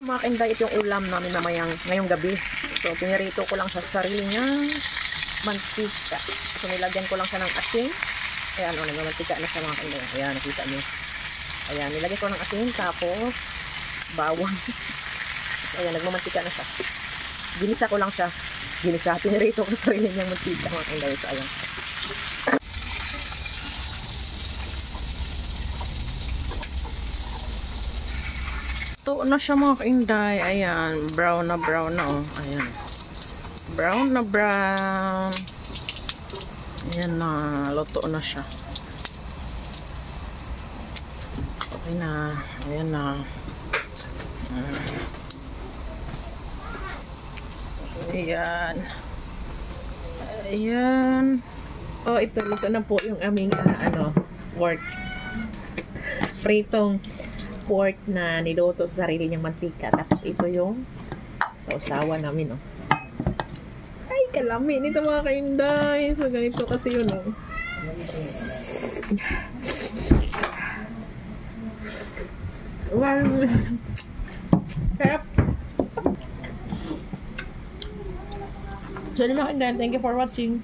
Mga kainday, ito yung ulam namin ngayong gabi. So, pinirito ko lang sa sarili niyang mantika. So, nilagyan ko lang siya ng asin. Ayan, nagmamantika na siya mga kainday. Ayan, nakita niyo. Ayan, nilagyan ko ng asin, tapos bawang. Ayan, nagmamantika na siya. Ginisa ko lang siya. Pinirito ko sa sarili niyang mantika mga kainday. So, ayan. Luto na siya mga kainday. Ayan, brown na oh. Ayan. Brown na brown. Ayan na, luto na siya. Okay na. Ayan na. Ayan. Ayan. Oh, ito na po yung aming pork. Pritong pork na niluto sa sarili niyang mantika. Tapos ito yung sausawa namin, oh. Ay, kalami nito mga kainday. So, ganito kasi yun, oh. Wow. Sarap. So, mga kainday, thank you for watching.